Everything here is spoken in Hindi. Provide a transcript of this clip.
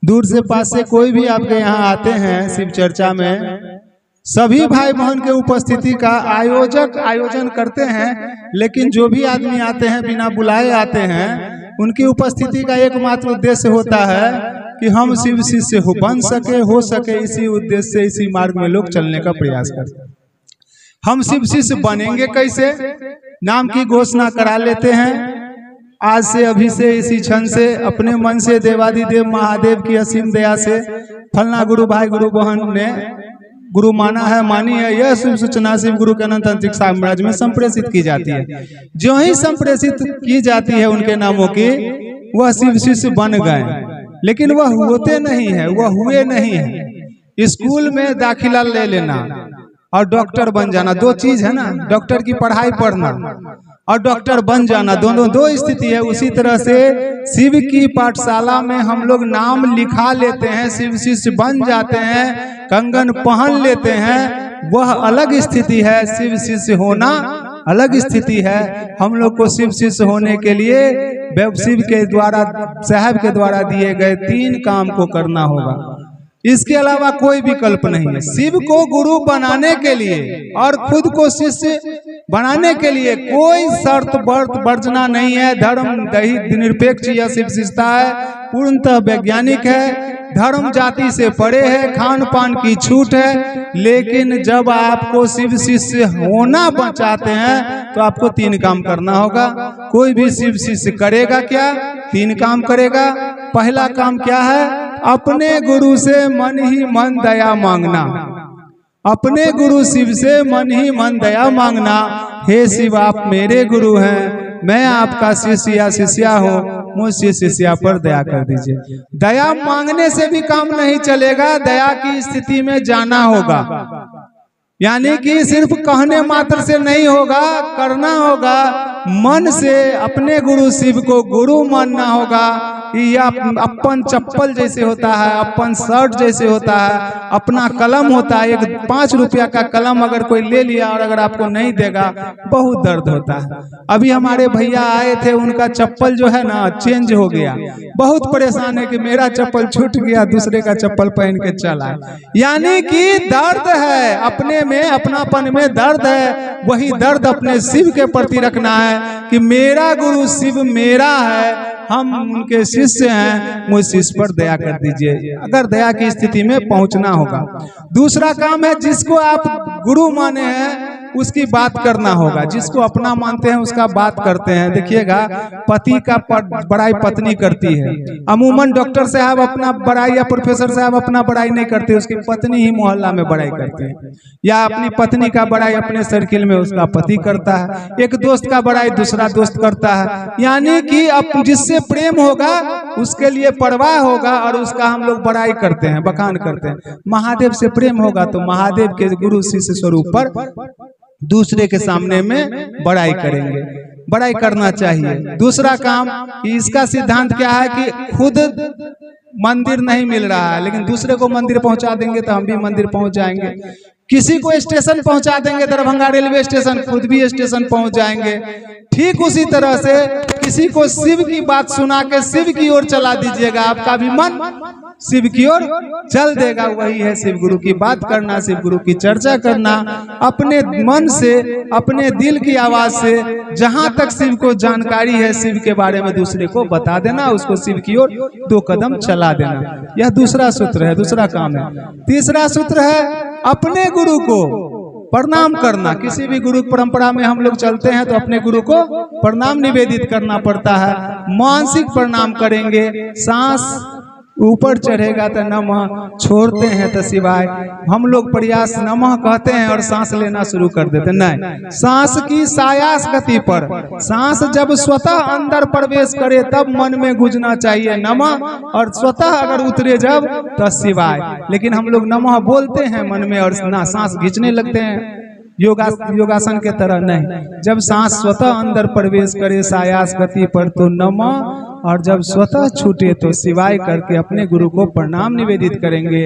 दूर से पास से कोई भी आपके यहाँ आते हैं शिव चर्चा में, सभी भाई बहन के उपस्थिति का आयोजन करते हैं, लेकिन जो भी आदमी आते हैं बिना बुलाए आते हैं, उनकी उपस्थिति का एकमात्र उद्देश्य होता है कि हम शिव शिष्य बन सके, हो सके। इसी उद्देश्य से इसी मार्ग में लोग चलने का प्रयास करते हैं। हम शिव शिष्य बनेंगे कैसे? नाम की घोषणा करा लेते हैं आज से, अभी से, इसी क्षण से, अपने मन से देवादिदेव महादेव की असीम दया से फलना गुरु भाई गुरु बहन ने गुरु माना है, मानी है, यह शुभ सूचना शिव गुरु के अनंत अंतरिक्ष साम्राज्य में संप्रेषित की जाती है। जो ही संप्रेषित की जाती है उनके नामों की, वह शिव शिष्य बन गए, लेकिन वह होते नहीं है, वह हुए नहीं है। स्कूल में दाखिला ले लेना और डॉक्टर बन जाना दो चीज है ना। डॉक्टर की पढ़ाई पढ़ना और डॉक्टर बन जाना, दोनों दो स्थिति है। उसी तरह से शिव की पाठशाला में हम लोग नाम लिखा लेते हैं, शिव शिष्य बन जाते हैं, कंगन पहन लेते हैं, वह अलग स्थिति है। शिव शिष्य होना अलग स्थिति है। हम लोग को शिव शिष्य होने के लिए शिव के द्वारा, साहब के द्वारा दिए गए 3 काम को करना होगा। इसके अलावा कोई विकल्प नहीं है। शिव को गुरु बनाने के लिए और खुद को शिष्य बनाने के लिए कोई शर्त वर्जना नहीं है। धर्म दही निरपेक्ष या शिव शिष्यता है, पूर्णतः वैज्ञानिक है, धर्म जाति से परे है, खान पान की छूट है। लेकिन जब आपको शिव शिष्य होना चाहते हैं तो आपको 3 काम करना होगा। कोई भी शिव शिष्य करेगा क्या? 3 काम करेगा। पहला काम क्या है? अपने गुरु से मन ही मन दया मांगना। अपने गुरु शिव से मन ही मन दया मांगना। हे शिव, आप मेरे गुरु हैं, मैं आपका शिष्य या शिष्या हूँ, मुझसे शिष्या पर दया कर दीजिए। दया मांगने से भी काम नहीं चलेगा, दया की स्थिति में जाना होगा। यानी कि सिर्फ कहने मात्र से नहीं होगा, करना होगा। मन से अपने गुरु शिव को गुरु मानना होगा। या अपन चप्पल जैसे होता है, अपन शर्ट जैसे होता है, अपना कलम होता है। एक 5 रुपया का कलम अगर कोई ले लिया और अगर आपको नहीं देगा, बहुत दर्द होता है। अभी हमारे भैया आए थे, उनका चप्पल जो है ना चेंज हो गया, बहुत परेशान है कि मेरा चप्पल छूट गया, दूसरे का चप्पल पहन के चला। यानी कि दर्द है, अपने में अपनापन में दर्द है। वही दर्द अपने शिव के प्रति रखना है कि मेरा गुरु शिव मेरा है, हम उनके शिष्य हैं, मुझ शिष्य पर दया कर दीजिए। अगर दया की स्थिति में पहुंचना होगा। दूसरा काम है, जिसको आप गुरु माने हैं उसकी बात करना होगा। जिसको अपना मानते हैं उसका बात करते हैं। देखिएगा, पति का बड़ाई पत्नी करती है। अमूमन डॉक्टर साहब अपना बड़ाई या प्रोफेसर साहब अपना बड़ाई नहीं करते, उसकी पत्नी ही मोहल्ला में बड़ाई करती है। या अपनी पत्नी का बड़ाई अपने सर्किल में उसका पति करता है। एक दोस्त का बड़ाई दूसरा दोस्त करता है। यानी कि अब जिससे प्रेम होगा उसके लिए परवाह होगा और उसका हम लोग बड़ाई करते हैं, बखान करते हैं। महादेव से प्रेम होगा तो महादेव के गुरु शिष्य स्वरूप पर दूसरे के सामने में बड़ाई करेंगे, बड़ाई करना चाहिए। दूसरा काम, इसका सिद्धांत क्या है कि खुद मंदिर नहीं मिल रहा है लेकिन दूसरे को मंदिर पहुंचा देंगे तो हम भी मंदिर पहुंच जाएंगे। किसी को स्टेशन पहुंचा देंगे, दरभंगा रेलवे स्टेशन, खुद भी स्टेशन पहुंच जाएंगे। ठीक उसी तरह से किसी को शिव की बात सुना के शिव की ओर चला दीजिएगा, आपका भी मन शिव की ओर चल देगा। वही है शिव गुरु की बात करना, शिव गुरु की चर्चा करना, अपने मन से, अपने दिल की आवाज से जहां तक शिव को जानकारी है शिव के बारे में दूसरे को बता देना, उसको शिव की ओर 2 कदम चला देना। यह दूसरा सूत्र है, दूसरा काम है। तीसरा सूत्र है अपने गुरु को प्रणाम करना। किसी भी गुरु परंपरा में हम लोग चलते हैं तो अपने गुरु को प्रणाम निवेदित करना पड़ता है। मानसिक प्रणाम करेंगे, सांस ऊपर चढ़ेगा तो नमः, छोड़ते हैं तो शिवाय। हम लोग प्रयास नमः कहते हैं और सांस लेना शुरू कर देते, नहीं। सांस की सायास गति पर, सांस जब स्वतः अंदर प्रवेश करे तब मन में गूंजना चाहिए नमः, और स्वतः अगर उतरे जब तो शिवाय। लेकिन हम लोग नमः बोलते हैं मन में और ना सांस खींचने लगते हैं, योगासन के तरह नहीं। जब सांस स्वतः अंदर प्रवेश करे सायास गति पर तो नमः, और जब स्वतः छूटे तो शिवाय करके अपने गुरु को प्रणाम निवेदित करेंगे।